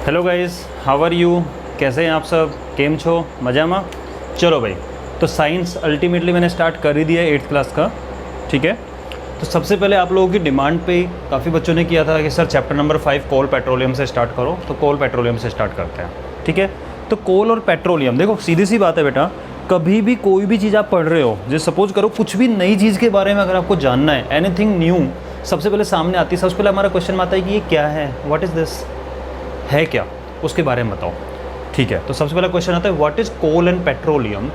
Hello guys, how are you? कैसे हैं आप सब? केम छो? मजा में? चलो भाई, तो साइंस अल्टीमेटली मैंने स्टार्ट कर ही दिया 8th क्लास का। ठीक है, तो सबसे पहले आप लोगों की डिमांड पे काफ़ी बच्चों ने किया था कि sir chapter number 5 coal petroleum से स्टार्ट करो, तो कोल पेट्रोलियम से स्टार्ट करते हैं। ठीक है, तो कोल और पेट्रोलियम, देखो सीधी सी बात है बेटा, कभी भी कोई भी चीज़ आप पढ़ रहे हो, जैसे सपोज करो कुछ भी नई चीज़ के बारे में अगर आपको जानना है, एनीथिंग न्यू, सबसे पहले सामने आती है, सबसे पहले हमारा क्वेश्चन आता है कि ये क्या है, व्हाट इज़ दिस, है क्या, उसके बारे में बताओ। ठीक है, तो सबसे पहला क्वेश्चन आता है what is coal and petroleum.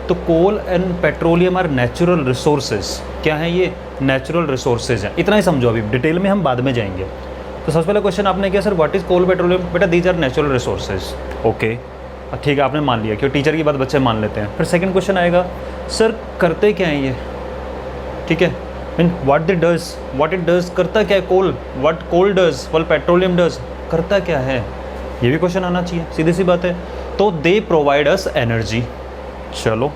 तो coal and petroleum are natural resources. क्या है ये? नेचुरल रिसोर्सेज हैं। इतना ही समझो, अभी डिटेल में हम बाद में जाएंगे। तो सबसे पहला क्वेश्चन आपने किया sir what is coal petroleum, बेटा these are natural resources. Okay, ठीक है, आपने मान लिया, क्योंकि टीचर की बात बच्चे मान लेते हैं। फिर सेकंड क्वेश्चन आएगा सर करते क्या हैं ये। ठीक है, मीन व्हाट इट डज, करता क्या है coal, what coal does, what petroleum does, करता क्या है, ये भी क्वेश्चन आना चाहिए, सीधी सी बात है। तो दे प्रोवाइड अस एनर्जी। चलो,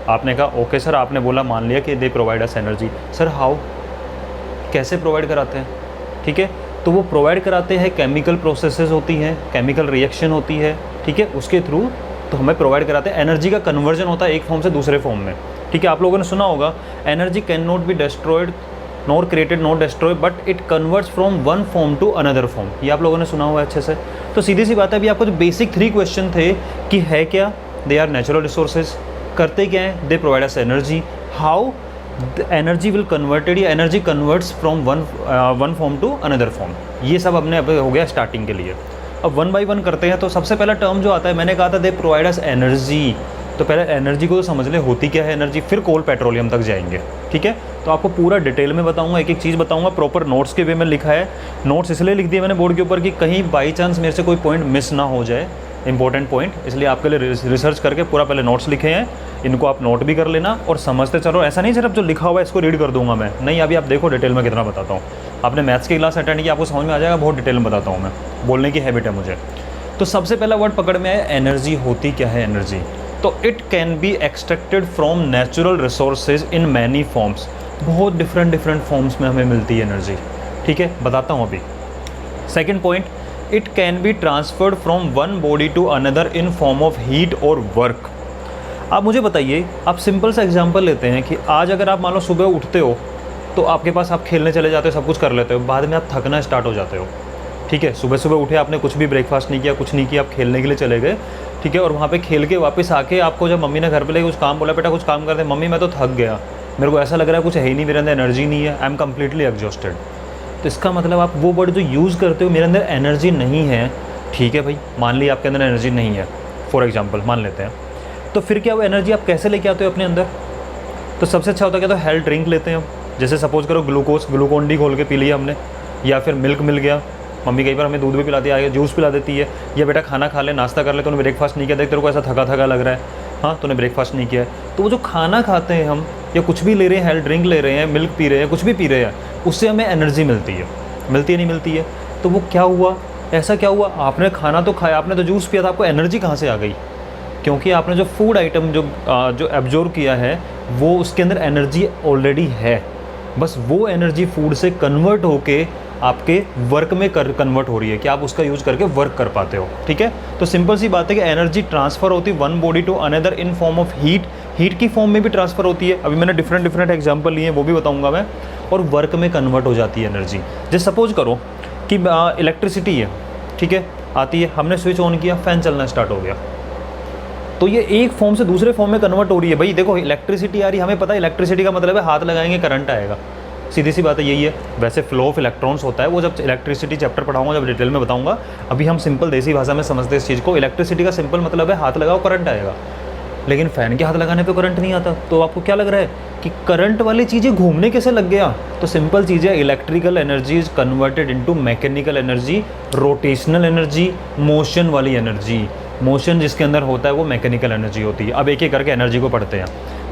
आपने कहा ओके सर, आपने बोला मान लिया कि दे provide us energy. Sir how, कैसे प्रोवाइड कराते हैं? ठीक है, तो वो प्रोवाइड कराते हैं, केमिकल प्रोसेसेस होती हैं, केमिकल रिएक्शन होती है, ठीक है, उसके थ्रू तो हमें प्रोवाइड कराते हैं। एनर्जी का कन्वर्जन होता है एक फॉर्म से दूसरे फॉर्म में। ठीक है, आप लोगों ने सुना होगा energy can not be destroyed nor created not destroy but it converts from one form to another form. ये आप लोगों ने सुना हुआ है अच्छे से। तो सीधी सी बात है, अभी आपको जो बेसिक 3 क्वेश्चन थे कि है क्या, दे आर नेचुरल रिसोर्सेज, करते क्या हैं, they provide us energy, how energy will converted, या energy converts from one form to another form. ये सब अपने अब हो गया स्टार्टिंग के लिए। अब 1 बाय 1 करते हैं। तो सबसे पहला टर्म जो आता है, मैंने कहा था दे प्रोवाइड अस एनर्जी, तो पहले एनर्जी को तो समझ ले होती क्या है एनर्जी, फिर कोल पेट्रोलियम तक जाएंगे। ठीक है, तो आपको पूरा डिटेल में बताऊंगा, एक एक चीज़ बताऊंगा, प्रॉपर नोट्स के वे में लिखा है। नोट्स इसलिए लिख दिए मैंने बोर्ड के ऊपर कि कहीं बाई चांस मेरे से कोई पॉइंट मिस ना हो जाए, इंपॉर्टेंट पॉइंट, इसलिए आपके लिए रिसर्च करके पूरा पहले नोट्स लिखे हैं। इनको आप नोट भी कर लेना और समझते चलो। ऐसा नहीं सिर्फ जो लिखा हुआ है इसको रीड कर दूंगा मैं, नहीं, अभी आप देखो डिटेल में कितना बताता हूँ। आपने मैथ्स की क्लास अटेंड की, आपको समझ में आ जाएगा, बहुत डिटेल में बताता हूँ मैं, बोलने की हैबिट है मुझे। तो सबसे पहला वर्ड पकड़ में है एनर्जी। होती क्या है एनर्जी? तो it can be extracted from natural resources in many forms. बहुत डिफरेंट फॉर्म्स में हमें मिलती है एनर्जी। ठीक है, बताता हूँ अभी। Second point, it can be transferred from one body to another in form of heat और वर्क। आप मुझे बताइए, आप सिंपल सा एग्जांपल लेते हैं कि आज अगर आप मान लो सुबह उठते हो तो आपके पास, आप खेलने चले जाते हो, सब कुछ कर लेते हो, बाद में आप थकना स्टार्ट हो जाते हो। ठीक है, सुबह सुबह उठे, आपने कुछ भी ब्रेकफास्ट नहीं किया, कुछ नहीं किया, आप खेलने के लिए चले गए। ठीक है, और वहाँ पे खेल के वापस आके आपको जब मम्मी ने घर पे लेके कुछ काम बोला, बेटा कुछ काम कर दे, मम्मी मैं तो थक गया, मेरे को ऐसा लग रहा है कुछ है ही नहीं, मेरे अंदर एनर्जी नहीं है, आई एम कम्प्लीटली एग्जॉस्टेड। तो इसका मतलब आप वो वर्ड जो यूज़ करते हो, मेरे अंदर एनर्जी नहीं है। ठीक है भाई, मान लिया आपके अंदर एनर्जी नहीं है, फॉर एग्जाम्पल मान लेते हैं, तो फिर क्या वो एनर्जी आप कैसे लेके आते हो अपने अंदर? तो सबसे अच्छा होता है क्या, तो हेल्थ ड्रिंक लेते हैं हम। जैसे सपोज करो ग्लूकोन डी खोल के पी लिया हमने, या फिर मिल्क मिल गया, मम्मी कई बार हमें दूध भी पिलाती है, जूस पिला देती है, या बेटा खाना खा ले, नाश्ता कर ले, तूने ब्रेकफास्ट नहीं किया, देख तेरे को ऐसा थका थका लग रहा है, हाँ तूने ब्रेकफास्ट नहीं किया है। तो वो जो खाना खाते हैं हम, या कुछ भी ले रहे हैं, हेल्थ ड्रिंक ले रहे हैं, मिल्क पी रहे हैं, कुछ भी पी रहे हैं, उससे हमें एनर्जी मिलती है नहीं मिलती है? तो वो क्या हुआ, ऐसा क्या हुआ, आपने खाना तो खाया, आपने तो जूस पिया था, आपको एनर्जी कहाँ से आ गई? क्योंकि आपने जो फूड आइटम जो एब्जॉर्ब किया है, वो उसके अंदर एनर्जी ऑलरेडी है, बस वो एनर्जी फूड से कन्वर्ट होके आपके वर्क में कन्वर्ट हो रही है कि आप उसका यूज़ करके वर्क कर पाते हो। ठीक है, तो सिंपल सी बात है कि एनर्जी ट्रांसफ़र होती है one body to another in form of heat की फॉर्म में भी ट्रांसफ़र होती है। अभी मैंने डिफरेंट एग्जांपल लिए हैं, वो भी बताऊंगा मैं। और वर्क में कन्वर्ट हो जाती है एनर्जी। जैसे सपोज करो कि इलेक्ट्रिसिटी है, ठीक है, आती है, हमने स्विच ऑन किया, फ़ैन चलना स्टार्ट हो गया, तो ये एक फॉर्म से दूसरे फॉर्म में कन्वर्ट हो रही है। भाई देखो, इलेक्ट्रिसिटी आ रही है, हमें पता है इलेक्ट्रिसिटी का मतलब है हाथ लगाएंगे करंट आएगा, सीधी सी बात है, यही है। वैसे फ्लो ऑफ इलेक्ट्रॉन्स होता है, वो जब इलेक्ट्रिसिटी चैप्टर पढ़ाऊंगा, जब डिटेल में बताऊंगा। अभी हम सिंपल देसी भाषा में समझते हैं इस चीज़ को। इलेक्ट्रिसिटी का सिंपल मतलब है हाथ लगाओ करंट आएगा, लेकिन फ़ैन के हाथ लगाने पे करंट नहीं आता। तो आपको क्या लग रहा है कि करंट वाली चीज़ें घूमने कैसे लग गया? तो सिंपल चीज़ है, electrical energy is converted into mechanical energy, rotational energy, motion वाली एनर्जी। मोशन जिसके अंदर होता है वो मैकेनिकल एनर्जी होती है। अब एक एक करके एनर्जी को पढ़ते हैं।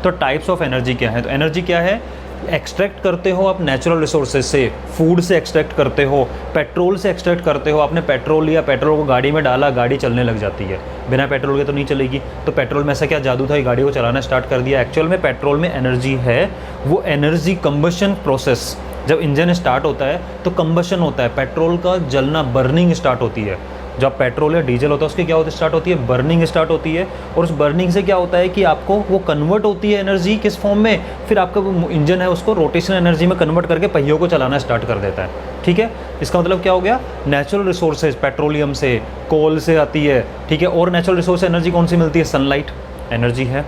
तो टाइप्स ऑफ एनर्जी क्या है? तो एनर्जी क्या है, एक्सट्रैक्ट करते हो आप नेचुरल रिसोर्सेज से, फूड से एक्सट्रैक्ट करते हो, पेट्रोल से एक्सट्रैक्ट करते हो। आपने पेट्रोल लिया, पेट्रोल को गाड़ी में डाला, गाड़ी चलने लग जाती है, बिना पेट्रोल के तो नहीं चलेगी। तो पेट्रोल में ऐसा क्या जादू था, ये गाड़ी को चलाना स्टार्ट कर दिया? एक्चुअल में पेट्रोल में एनर्जी है, वो एनर्जी कंबशन प्रोसेस, जब इंजन स्टार्ट होता है तो कंबशन होता है, पेट्रोल का जलना, बर्निंग स्टार्ट होती है। जब पेट्रोल या डीजल होता है उसकी क्या होती स्टार्ट होती है, बर्निंग स्टार्ट होती है। और उस बर्निंग से क्या होता है कि आपको वो कन्वर्ट होती है एनर्जी किस फॉर्म में, फिर आपका वो इंजन है उसको रोटेशनल एनर्जी में कन्वर्ट करके पहियों को चलाना स्टार्ट कर देता है। ठीक है, इसका मतलब क्या हो गया, नेचुरल रिसोर्सेज पेट्रोलियम से, कोल से आती है। ठीक है, और नेचुरल रिसोर्स एनर्जी कौन सी मिलती है, सनलाइट एनर्जी है।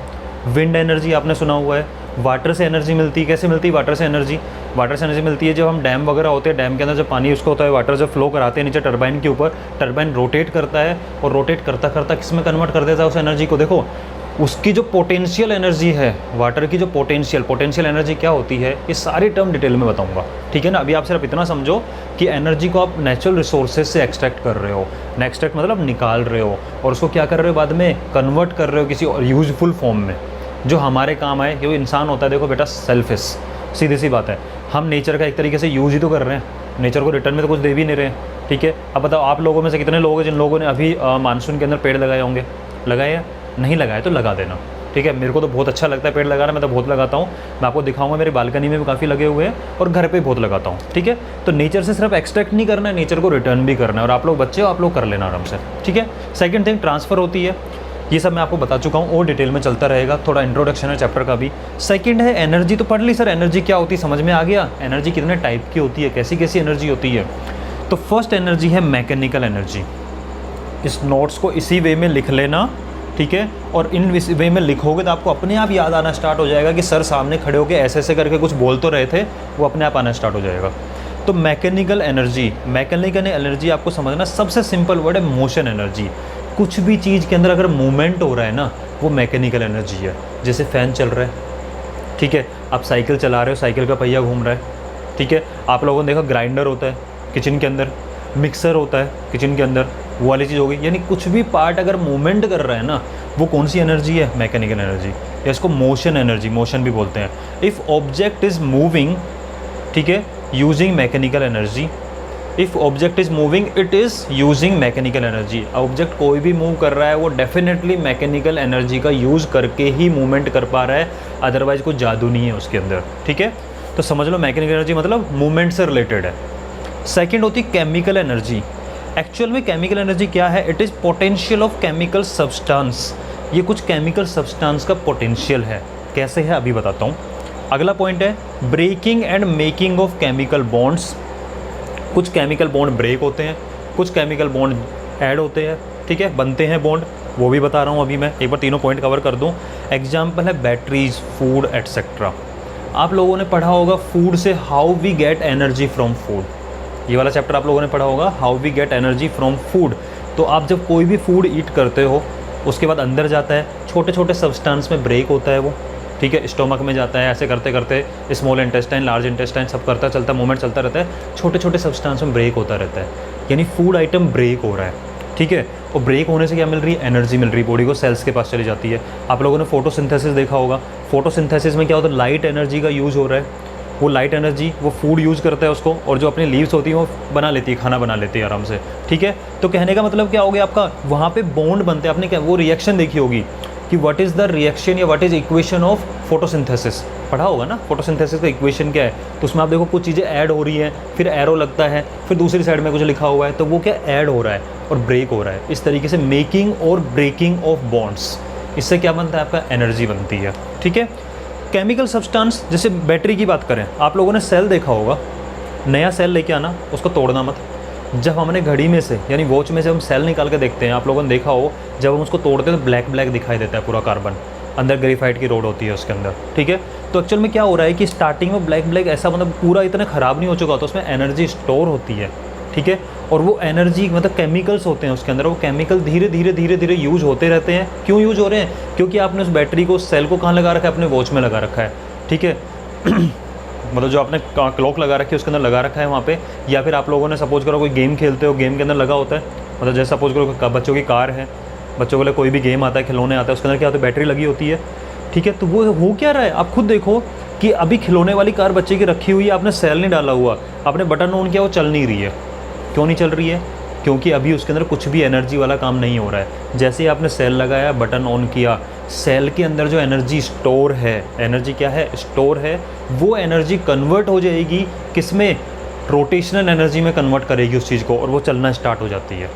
विंड एनर्जी आपने सुना हुआ है। वाटर से एनर्जी मिलती है, कैसे मिलती है वाटर से एनर्जी, वाटर से एनर्जी मिलती है जब हम डैम वगैरह होते हैं, डैम के अंदर जब पानी उसको होता है वाटर जब फ्लो कराते हैं नीचे टरबाइन के ऊपर, टरबाइन रोटेट करता है और रोटेट करता करता किस में कन्वर्ट कर देता है उस एनर्जी को। देखो उसकी जो पोटेंशियल एनर्जी है वाटर की, जो पोटेंशियल एनर्जी क्या होती है, ये सारी टर्म डिटेल में बताऊंगा। ठीक है ना, अभी आप सिर्फ इतना समझो कि एनर्जी को आप नेचुरल रिसोर्सेज से एक्सट्रैक्ट कर रहे हो, एक्सट्रैक्ट मतलब निकाल रहे हो, और उसको क्या कर रहे हो बाद में कन्वर्ट कर रहे हो किसी और यूजफुल फॉर्म में जो हमारे काम आए। क्योंकि इंसान होता है देखो बेटा सेल्फिश, सीधी सी बात है, हम नेचर का एक तरीके से यूज ही तो कर रहे हैं, नेचर को रिटर्न में तो कुछ दे भी नहीं रहे हैं। ठीक है, अब बताओ आप लोगों में से कितने लोग हैं जिन लोगों ने अभी मानसून के अंदर पेड़ लगाए होंगे, लगाए या नहीं लगाए तो लगा देना। ठीक है, मेरे को तो बहुत अच्छा लगता है पेड़ लगाना, मैं तो बहुत लगाता हूँ, मैं आपको दिखाऊंगा, मेरी बालकनी में भी काफ़ी लगे हुए हैं और घर पे बहुत लगाता हूँ। ठीक है, तो नेचर से सिर्फ एक्सट्रैक्ट नहीं करना है, नेचर को रिटर्न भी करना है, और आप लोग बच्चे हो आप लोग कर लेना आराम से। ठीक है, सेकंड थिंग ट्रांसफ़र होती है, ये सब मैं आपको बता चुका हूँ और डिटेल में चलता रहेगा, थोड़ा इंट्रोडक्शन है चैप्टर का भी। सेकंड है एनर्जी, तो पढ़ ली सर एनर्जी क्या होती है, समझ में आ गया, एनर्जी कितने टाइप की होती है, कैसी कैसी एनर्जी होती है। तो फर्स्ट एनर्जी है मैकेनिकल एनर्जी, इस नोट्स को इसी वे में लिख लेना। ठीक है, और इन वे में लिखोगे तो आपको अपने आप याद आना स्टार्ट हो जाएगा कि सर सामने खड़े होकर ऐसे ऐसे करके कुछ बोल तो रहे थे, वो अपने आप आना स्टार्ट हो जाएगा। तो मैकेनिकल एनर्जी आपको समझना, सबसे सिंपल वर्ड है मोशन एनर्जी। कुछ भी चीज़ के अंदर अगर मूवमेंट हो रहा है ना, वो मैकेनिकल एनर्जी है। जैसे फ़ैन चल रहा है, ठीक है, आप साइकिल चला रहे हो, साइकिल का पहिया घूम रहा है। ठीक है, आप लोगों ने देखा ग्राइंडर होता है किचन के अंदर, मिक्सर होता है किचन के अंदर, वो वाली चीज़ हो गई। यानी कुछ भी पार्ट अगर मूवमेंट कर रहा है ना, वो कौन सी एनर्जी है, मैकेनिकल एनर्जी, या इसको मोशन एनर्जी, मोशन भी बोलते हैं। इफ़ ऑब्जेक्ट इज़ मूविंग, ठीक है, using mechanical energy, if object is moving it is using mechanical energy. Object कोई भी मूव कर रहा है वो डेफिनेटली मैकेनिकल एनर्जी का यूज़ करके ही मूवमेंट कर पा रहा है, अदरवाइज कोई जादू नहीं है उसके अंदर। ठीक है, तो समझ लो मैकेनिकल एनर्जी मतलब मूवमेंट से रिलेटेड है। सेकेंड होती केमिकल एनर्जी। एक्चुअल में केमिकल एनर्जी क्या है, it is potential of chemical substance. ये कुछ केमिकल सब्सटेंस का पोटेंशियल है, कैसे है अभी बताता हूँ। अगला पॉइंट है breaking and making of chemical bonds. कुछ केमिकल बॉन्ड ब्रेक होते हैं, कुछ केमिकल बॉन्ड ऐड होते हैं। ठीक है, बनते हैं बॉन्ड, वो भी बता रहा हूँ अभी मैं, एक बार तीनों पॉइंट कवर कर दूँ। एग्जाम्पल है बैटरीज, फूड एटसेट्रा। आप लोगों ने पढ़ा होगा फूड से how we get energy from food, ये वाला चैप्टर आप लोगों ने पढ़ा होगा, how we get energy from food. तो आप जब कोई भी फूड ईट करते हो उसके बाद अंदर जाता है, छोटे छोटे सब्सटेंस में ब्रेक होता है वो। ठीक है, स्टोमक में जाता है, ऐसे करते करते स्मॉल इंटेस्टाइन, लार्ज इंटेस्टाइन सब करता चलता मूवमेंट चलता रहता है, छोटे छोटे सब्सटेंस में ब्रेक होता रहता है, यानी फूड आइटम ब्रेक हो रहा है। ठीक है, और ब्रेक होने से क्या मिल रही है, एनर्जी मिल रही है, बॉडी को सेल्स के पास चली जाती है। आप लोगों ने फोटोसिंथेसिस देखा होगा, फोटोसिंथेसिस में क्या होता है, लाइट एनर्जी का यूज़ हो रहा है। वो लाइट एनर्जी वो फूड यूज़ करता है उसको, और जो अपनी लीव्स होती हैं वो बना लेती है, खाना बना लेती है आराम से। ठीक है, तो कहने का मतलब क्या हो गया आपका, वहाँ पे बॉन्ड बनते हैं। आपने क्या वो रिएक्शन देखी होगी कि व्हाट इज़ द रिएक्शन या what is equation of photosynthesis, पढ़ा होगा ना फोटोसिंथेसिस का इक्वेशन क्या है। तो उसमें आप देखो कुछ चीज़ें ऐड हो रही हैं, फिर एरो लगता है, फिर दूसरी साइड में कुछ लिखा हुआ है, तो वो क्या ऐड हो रहा है और ब्रेक हो रहा है। इस तरीके से मेकिंग और ब्रेकिंग ऑफ बॉन्ड्स, इससे क्या बनता है, आपका एनर्जी बनती है। ठीक है, केमिकल सब्सटेंस, जैसे बैटरी की बात करें, आप लोगों ने सेल देखा होगा, नया सेल लेके आना, उसको तोड़ना मत। जब हमने घड़ी में से यानी वॉच में से हम सेल निकाल के देखते हैं, आप लोगों ने देखा हो, जब हम उसको तोड़ते हैं तो ब्लैक ब्लैक दिखाई देता है पूरा कार्बन, अंदर ग्रेफाइट की रोड होती है उसके अंदर। ठीक है, तो एक्चुअल में क्या हो रहा है कि स्टार्टिंग में ब्लैक ब्लैक ऐसा मतलब पूरा इतना ख़राब नहीं हो चुका होता, उसमें एनर्जी स्टोर होती है। ठीक है, और वो एनर्जी मतलब केमिकल्स होते हैं उसके अंदर, वो केमिकल धीरे धीरे धीरे धीरे यूज़ होते रहते हैं। क्यों यूज़ हो रहे हैं, क्योंकि आपने उस बैटरी को, उस सेल को कहाँ लगा रखा है, अपने वॉच में लगा रखा है। ठीक है मतलब जो आपने क्लॉक लगा रखी है उसके अंदर लगा रखा है वहाँ पे, या फिर आप लोगों ने सपोज करो कोई गेम खेलते हो, गेम के अंदर लगा होता है। मतलब जैसे सपोज करो बच्चों की कार है, बच्चों के लिए कोई भी गेम आता है, खिलौने आता है, उसके अंदर क्या होता है, बैटरी लगी होती है। ठीक है, तो वो हो क्या रहा है, आप खुद देखो कि अभी खिलौने वाली कार बच्चे की रखी हुई है, आपने सेल नहीं डाला हुआ, आपने बटन ऑन किया, वो चल नहीं रही है। क्यों नहीं चल रही है, क्योंकि अभी उसके अंदर कुछ भी एनर्जी वाला काम नहीं हो रहा है। जैसे ही आपने सेल लगाया, बटन ऑन किया, सेल के अंदर जो एनर्जी स्टोर है, एनर्जी क्या है, स्टोर है, वो एनर्जी कन्वर्ट हो जाएगी किस में, रोटेशनल एनर्जी में कन्वर्ट करेगी उस चीज़ को, और वो चलना स्टार्ट हो जाती है।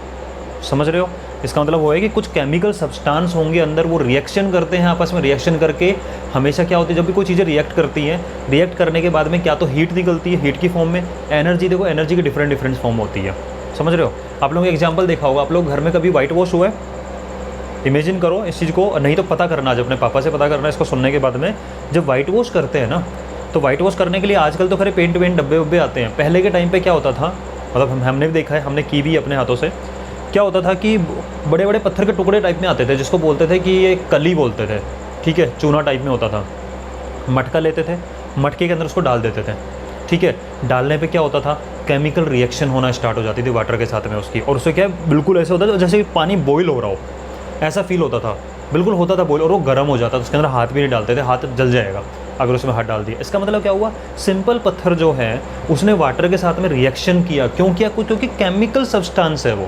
समझ रहे हो? इसका मतलब वो है कि कुछ केमिकल सब्सटेंस होंगे अंदर, वो रिएक्शन करते हैं आपस में, रिएक्शन करके हमेशा क्या होती है, जब भी कोई चीज़ें रिएक्ट करती हैं, रिएक्ट करने के बाद में क्या तो हीट निकलती है, हीट की फॉर्म में, एनर्जी, देखो एनर्जी की डिफरेंट फॉर्म होती है, समझ रहे हो? आप लोगों ने एग्जाम्पल देखा होगा, आप लोग घर में कभी वाइट वॉश हुआ है? इमेजिन करो इस चीज़ को, नहीं तो पता करना, आज अपने पापा से पता करना इसको सुनने के बाद में। जब वाइट वॉश करते हैं ना, तो वाइट वॉश करने के लिए आजकल तो खरे पेंट वेंट डब्बे वब्बे आते हैं, पहले के टाइम पे क्या होता था, मतलब हमने भी देखा है, हमने की भी अपने हाथों से, क्या होता था कि बड़े बड़े पत्थर के टुकड़े टाइप में आते थे, जिसको बोलते थे कि ये कली बोलते थे, ठीक है, चूना टाइप में होता था। मटका लेते थे, मटके के अंदर उसको डाल देते थे, ठीक है, डालने पे क्या होता था, केमिकल रिएक्शन होना स्टार्ट हो जाती थी वाटर के साथ में उसकी, और उससे क्या है, बिल्कुल ऐसे होता था जैसे पानी बॉईल हो रहा हो, ऐसा फील होता था, बिल्कुल होता था बॉईल, और वो गर्म हो जाता था, उसके अंदर हाथ भी नहीं डालते थे, हाथ जल जाएगा अगर उसमें हाथ डाल दिया। इसका मतलब क्या हुआ, सिंपल पत्थर जो है उसने वाटर के साथ में रिएक्शन किया, क्यों किया, क्योंकि केमिकल सब्सटेंस है वो,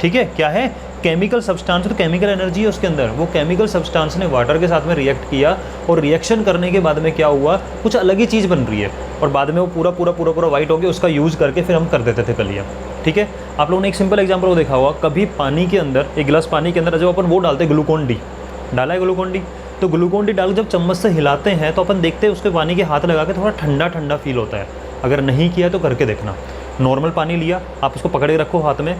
ठीक है, क्या है, केमिकल सब्सटेंस, तो केमिकल एनर्जी है उसके अंदर, वो केमिकल सब्सटेंस ने वाटर के साथ में रिएक्ट किया, और रिएक्शन करने के बाद में क्या हुआ, कुछ अलग ही चीज़ बन रही है, और बाद में वो पूरा वाइट हो गया, उसका यूज़ करके फिर हम कर देते थे कलियाँ, ठीक है। आप लोगों ने एक सिंपल एग्जाम्पल वो देखा होगा, कभी पानी के अंदर, एक गिलास पानी के अंदर जब अपन वो डालते हैं ग्लूकोन डी, डाला है ग्लूकोन डी, तो ग्लूकोन डी डाल जब चम्मच से हिलाते हैं तो अपन देखते हैं उसके पानी के हाथ लगा के थोड़ा ठंडा ठंडा फील होता है। अगर नहीं किया तो करके देखना, नॉर्मल पानी लिया, आप उसको पकड़े रखो हाथ में,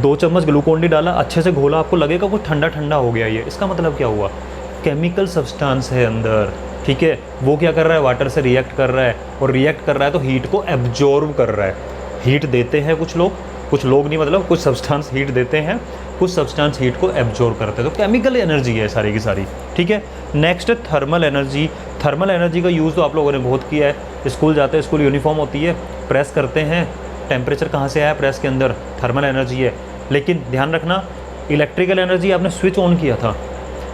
2 चम्मच ग्लूकोन डी डाला, अच्छे से घोला, आपको लगेगा कुछ ठंडा ठंडा हो गया ये। इसका मतलब क्या हुआ, केमिकल सब्सटेंस है अंदर, ठीक है, वो क्या कर रहा है, वाटर से रिएक्ट कर रहा है, और रिएक्ट कर रहा है तो हीट को एब्जॉर्ब कर रहा है। हीट देते हैं कुछ लोग नहीं, मतलब कुछ सब्सटेंस हीट देते हैं, कुछ सब्सटेंस हीट को एब्जॉर्ब करते हैं, तो केमिकल एनर्जी है सारी की सारी, ठीक है। Next thermal energy. Thermal energy का यूज़ तो आप लोगों ने बहुत किया है, स्कूल जाते हैं, स्कूल यूनिफॉर्म होती है, प्रेस करते हैं, टेम्परेचर कहाँ से आया प्रेस के अंदर, थर्मल एनर्जी है। लेकिन ध्यान रखना, इलेक्ट्रिकल एनर्जी आपने स्विच ऑन किया था,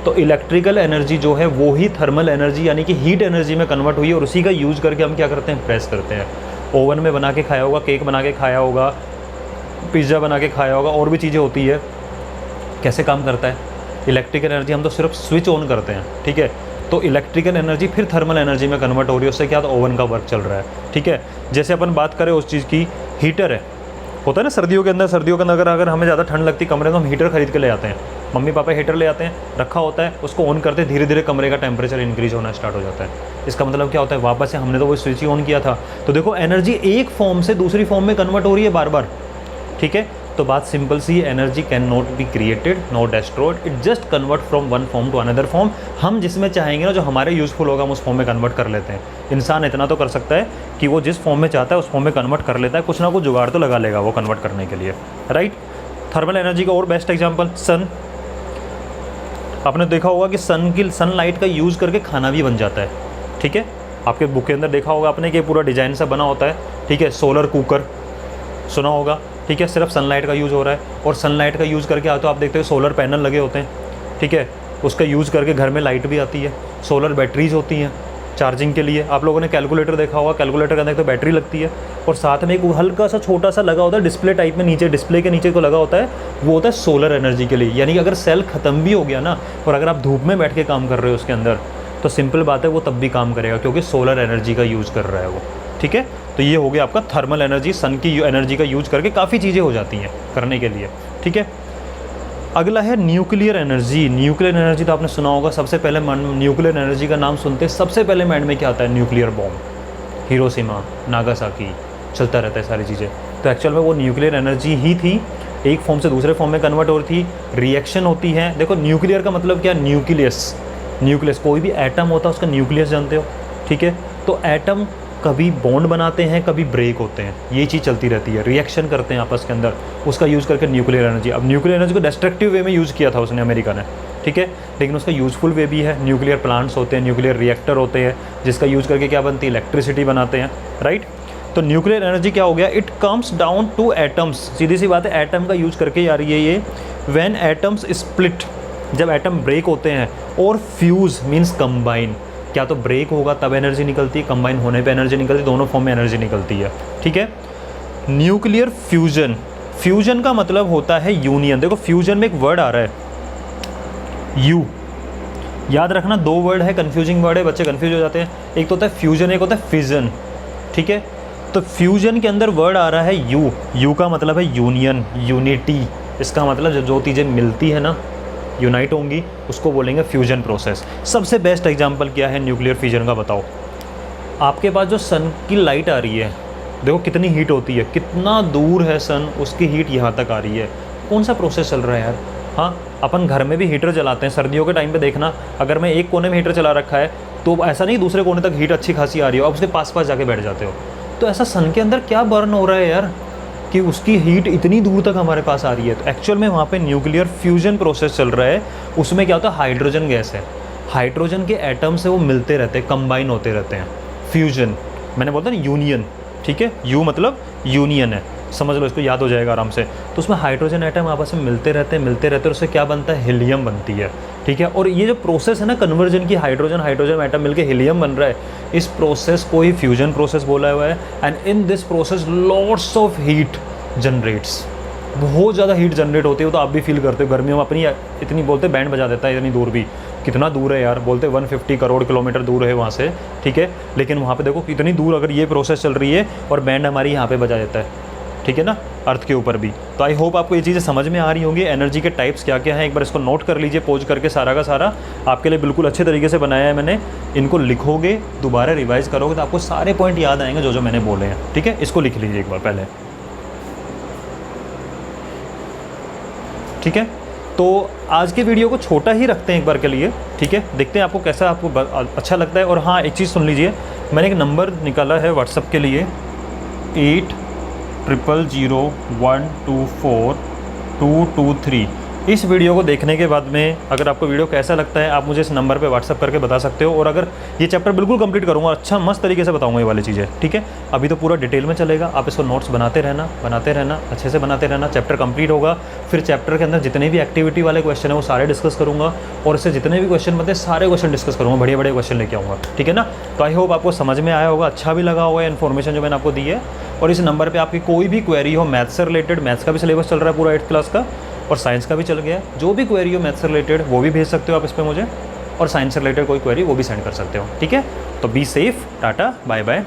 तो इलेक्ट्रिकल एनर्जी जो है वो ही थर्मल एनर्जी यानी कि हीट एनर्जी में कन्वर्ट हुई, और उसी का यूज़ करके हम क्या करते हैं, प्रेस करते हैं। ओवन में बना के खाया होगा, केक बना के खाया होगा, पिज़्ज़ा बना के खाया होगा, और भी चीज़ें होती है। कैसे काम करता है इलेक्ट्रिकल एनर्जी, हम तो सिर्फ स्विच ऑन करते हैं, ठीक है, तो इलेक्ट्रिकल एनर्जी फिर थर्मल एनर्जी में कन्वर्ट हो रही है, उससे क्या, तो ओवन का वर्क चल रहा है, ठीक है। जैसे अपन बात करें उस चीज़ की, हीटर है, होता है ना सर्दियों के अंदर अगर हमें ज़्यादा ठंड लगती कमरे में, तो हम हीटर खरीद के ले आते हैं, मम्मी पापा हीटर ले आते हैं, रखा होता है, उसको ऑन करते धीरे धीरे कमरे का टेम्परेचर इंक्रीज होना स्टार्ट हो जाता है। इसका मतलब क्या होता है, वापस से हमने तो वो स्विच ही ऑन किया था, तो देखो एनर्जी एक फॉर्म से दूसरी फॉर्म में कन्वर्ट हो रही है बार बार, ठीक है। तो बात सिंपल सी, energy can not be created not destroyed, it just convert from one form to another form. हम जिसमें चाहेंगे ना, जो हमारे यूज़फुल होगा, हम उस फॉर्म में कन्वर्ट कर लेते हैं। इंसान इतना तो कर सकता है कि वो जिस फॉर्म में चाहता है उस फॉर्म में कन्वर्ट कर लेता है, कुछ ना कुछ जुगाड़ तो लगा लेगा वो कन्वर्ट करने के लिए, राइट। थर्मल एनर्जी का और बेस्ट एग्जाम्पल सन। आपने देखा होगा कि सनलाइट का यूज़ करके खाना भी बन जाता है, ठीक है। आपके बुक के अंदर देखा होगा आपने कि पूरा डिज़ाइन सा बना होता है, ठीक है। सोलर कुकर सुना होगा, ठीक है, सिर्फ सनलाइट का यूज़ हो रहा है, और सनलाइट का यूज़ करके तो आप देखते हो सोलर पैनल लगे होते हैं, ठीक है, उसका यूज़ करके घर में लाइट भी आती है, सोलर बैटरीज होती हैं चार्जिंग के लिए। आप लोगों ने कैलकुलेटर देखा होगा, कैलकुलेटर के अंदर तो बैटरी लगती है, और साथ में एक हल्का सा छोटा सा लगा होता है डिस्प्ले टाइप में, नीचे डिस्प्ले के नीचे को लगा होता है, वो होता है सोलर एनर्जी के लिए। यानी कि अगर सेल ख़त्म भी हो गया ना, और अगर आप धूप में बैठ के काम कर रहे हो उसके अंदर, तो सिंपल बात है वो तब भी काम करेगा, क्योंकि सोलर एनर्जी का यूज़ कर रहा है वो, ठीक है। तो ये हो गया आपका थर्मल एनर्जी, सन की एनर्जी का यूज़ करके काफ़ी चीज़ें हो जाती हैं करने के लिए, ठीक है। अगला है न्यूक्लियर एनर्जी। न्यूक्लियर एनर्जी तो आपने सुना होगा, सबसे पहले न्यूक्लियर एनर्जी का नाम सुनते सबसे पहले माइंड में क्या आता है, न्यूक्लियर बॉम्ब, हिरोशिमा, नागासाकी, चलता रहता है सारी चीज़ें। तो एक्चुअल में वो न्यूक्लियर एनर्जी ही थी, एक फॉर्म से दूसरे फॉर्म में कन्वर्ट हो रही थी, रिएक्शन होती है। देखो न्यूक्लियर का मतलब क्या, न्यूक्लियस, कोई भी एटम होता है उसका न्यूक्लियस जानते हो, ठीक है। तो एटम कभी बॉन्ड बनाते हैं, कभी ब्रेक होते हैं, ये चीज़ चलती रहती है, रिएक्शन करते हैं आपस के अंदर, उसका यूज़ करके न्यूक्लियर एनर्जी। अब न्यूक्लियर एनर्जी को डिस्ट्रक्टिव वे में यूज़ किया था उसने, अमेरिका ने, ठीक है, लेकिन उसका यूज़फुल वे भी है। न्यूक्लियर प्लांट्स होते हैं, न्यूक्लियर रिएक्टर होते हैं, जिसका यूज़ करके क्या बनती है, इलेक्ट्रिसिटी बनाते हैं, राइट। तो न्यूक्लियर एनर्जी क्या हो गया, it comes down to atoms, सीधी सी बात है, एटम का यूज़ करके आ रही है ये। व्हेन एटम्स स्प्लिट, जब एटम ब्रेक होते हैं, और फ्यूज़ मीन्स कंबाइन, क्या तो ब्रेक होगा तब एनर्जी निकलती है, कंबाइन होने पे एनर्जी निकलती है, दोनों फॉर्म में एनर्जी निकलती है, ठीक है। न्यूक्लियर फ्यूजन, फ्यूजन का मतलब होता है यूनियन। देखो फ्यूजन में एक वर्ड आ रहा है यू, याद रखना, 2 वर्ड है, कंफ्यूजिंग वर्ड है, बच्चे कंफ्यूज हो जाते हैं। एक तो होता है फ्यूजन, एक होता है फिजन, ठीक है। तो फ्यूजन के अंदर वर्ड आ रहा है यू, यू का मतलब है यूनियन, यूनिटी, इसका मतलब जब जो चीज़ें मिलती है ना, यूनाइट होंगी, उसको बोलेंगे फ्यूजन प्रोसेस। सबसे बेस्ट एग्जांपल क्या है न्यूक्लियर फ्यूजन का, बताओ। आपके पास जो सन की लाइट आ रही है, देखो कितनी हीट होती है, कितना दूर है सन, उसकी हीट यहाँ तक आ रही है। कौन सा प्रोसेस चल रहा है यार? हाँ, अपन घर में भी हीटर जलाते हैं, सर्दियों के टाइम पे देखना, अगर मैं एक कोने में हीटर चला रखा है तो ऐसा नहीं दूसरे कोने तक हीट अच्छी खासी आ रही हो, आप उसके पास पास जाके बैठ जाते हो। तो ऐसा सन के अंदर क्या बर्न हो रहा है यार कि उसकी हीट इतनी दूर तक हमारे पास आ रही है? तो एक्चुअल में वहाँ पे न्यूक्लियर फ्यूजन प्रोसेस चल रहा है। उसमें क्या होता है, हाइड्रोजन गैस है, हाइड्रोजन के एटम से वो मिलते रहते हैं, कंबाइन होते रहते हैं। फ्यूजन मैंने बोलता ना, यूनियन, ठीक है, यू मतलब यूनियन है, समझ लो, इसको याद हो जाएगा आराम से। तो उसमें हाइड्रोजन एटम आपस में मिलते रहते हैं और उससे क्या बनता है, हीलियम बनती है, ठीक है। और ये जो प्रोसेस है ना कन्वर्जन की, हाइड्रोजन हाइड्रोजन एटम मिलकर हीलियम बन रहा है, इस प्रोसेस को ही फ्यूजन प्रोसेस बोला हुआ है। And in this process lots of heat generates, बहुत ज़्यादा हीट जनरेट होती है। तो आप भी फील करते हो, गर्मियों में अपनी इतनी बोलते बैंड बजा देता है, इतनी दूर भी, कितना दूर है यार, बोलते 150 करोड़ किलोमीटर दूर है वहाँ से, ठीक है। लेकिन वहाँ पे देखो कितनी दूर अगर ये प्रोसेस चल रही है और बैंड हमारी यहाँ पे बजा देता है, ठीक है ना, अर्थ के ऊपर भी। तो आई होप आपको ये चीज़ें समझ में आ रही होंगी। एनर्जी के टाइप्स क्या क्या हैं, एक बार इसको नोट कर लीजिए, पोज करके सारा का सारा आपके लिए बिल्कुल अच्छे तरीके से बनाया है मैंने। इनको लिखोगे, दोबारा रिवाइज करोगे तो आपको सारे पॉइंट याद आएंगे जो जो मैंने बोले हैं, ठीक है। इसको लिख लीजिए एक बार पहले, ठीक है। तो आज के वीडियो को छोटा ही रखते हैं एक बार के लिए, ठीक है। देखते हैं आपको कैसा आपको अच्छा लगता है। और हाँ, एक चीज़ सुन लीजिए, मैंने एक नंबर निकाला है व्हाट्सअप के लिए, 8000124223। इस वीडियो को देखने के बाद में अगर आपको वीडियो कैसा लगता है, आप मुझे इस नंबर पे व्हाट्सअप करके बता सकते हो। और अगर ये चैप्टर बिल्कुल कंप्लीट करूँगा, अच्छा मस्त तरीके से बताऊँगा ये वाली चीज़ें, ठीक है। अभी तो पूरा डिटेल में चलेगा, आप इसको नोट्स बनाते रहना अच्छे से बनाते रहना। चैप्टर कंप्लीट होगा, फिर चैप्टर के अंदर जितने भी एक्टिविटी वाले क्वेश्चन है वो सारे डिस्कस करूँगा, और इससे जितने भी क्वेश्चन बनते हैं सारे क्वेश्चन डिस्कस करूँगा, बढ़िया बढ़िया क्वेश्चन लेके आऊँगा, ठीक है ना। तो आई होप आपको समझ में आया होगा, अच्छा भी लगा होगा इन्फॉर्मेशन जो मैंने आपको दी है। और इस नंबर पर आपकी कोई भी क्वेरी हो मैथ्स से रिलेटेड, मैथ्स का भी सिलेबस चल रहा है पूरा 8th क्लास का, और साइंस का भी चल गया, जो भी क्वेरी हो मैथ्स से रिलेटेड वो भी भेज सकते हो आप इस पर मुझे, और साइंस से रिलेटेड कोई क्वेरी वो भी सेंड कर सकते हो, ठीक है। तो be safe, tata bye bye.